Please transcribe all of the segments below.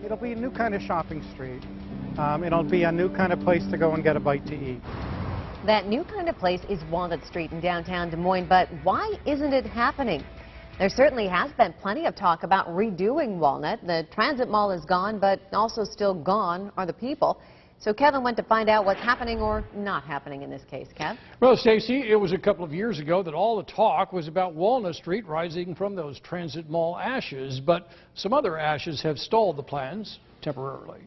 It'll be a new kind of shopping street. It'll be a new kind of place to go and get a bite to eat. That new kind of place is Walnut Street in downtown Des Moines, but why isn't it happening? There certainly has been plenty of talk about redoing Walnut. The transit mall is gone, but also still gone are the people. So Kevin went to find out what's happening or not happening in this case. Kev? Well, Stacy, it was a couple of years ago that all the talk was about Walnut Street rising from those transit mall ashes, but some other ashes have stalled the plans temporarily.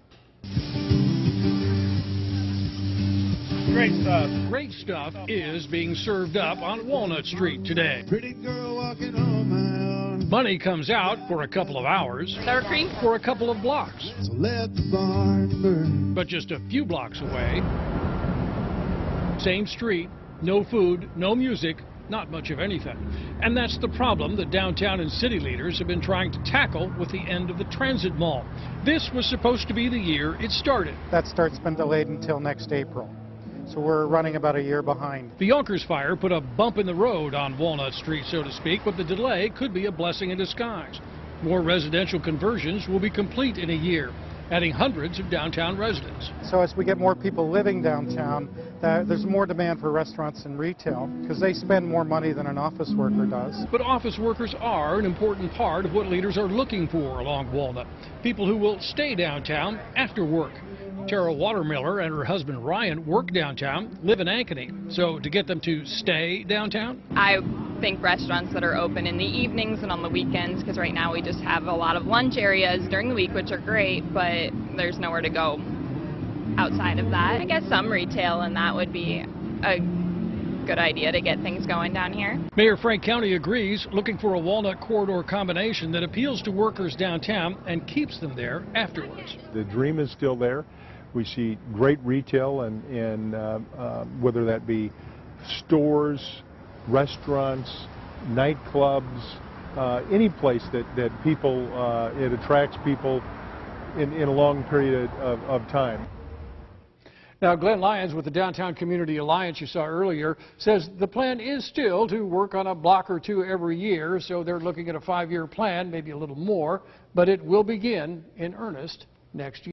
Great stuff is being served up on Walnut Street today. Pretty girl walking on my own. Money comes out for a couple of hours. Sour cream? For a couple of blocks. So let the barn burn. But just a few blocks away, same street, no food, no music, not much of anything. And that's the problem that downtown and city leaders have been trying to tackle with the end of the transit mall. This was supposed to be the year it started. That start's been delayed until next April. So we're running about a year behind. The Yonkers fire put a bump in the road on Walnut Street, so to speak, but the delay could be a blessing in disguise. More residential conversions will be complete in a year, adding hundreds of downtown residents. So as we get more people living downtown, there's more demand for restaurants and retail because they spend more money than an office worker does. But office workers are an important part of what leaders are looking for along Walnut. People who will stay downtown after work. Tara Watermiller and her husband Ryan work downtown, live in Ankeny. So to get them to stay downtown? I think restaurants that are open in the evenings and on the weekends, because right now we just have a lot of lunch areas during the week, which are great, but there's nowhere to go outside of that. I guess some retail, and that would be a good idea to get things going down here. Mayor Frank County agrees, looking for a Walnut corridor combination that appeals to workers downtown and keeps them there afterwards. The dream is still there. We see great retail, and whether that be stores, restaurants, nightclubs, any place that people, it attracts people in a long period of time. Now, Glenn Lyons with the Downtown Community Alliance you saw earlier says the plan is still to work on a block or two every year, so they're looking at a 5-year plan, maybe a little more, but it will begin in earnest next year.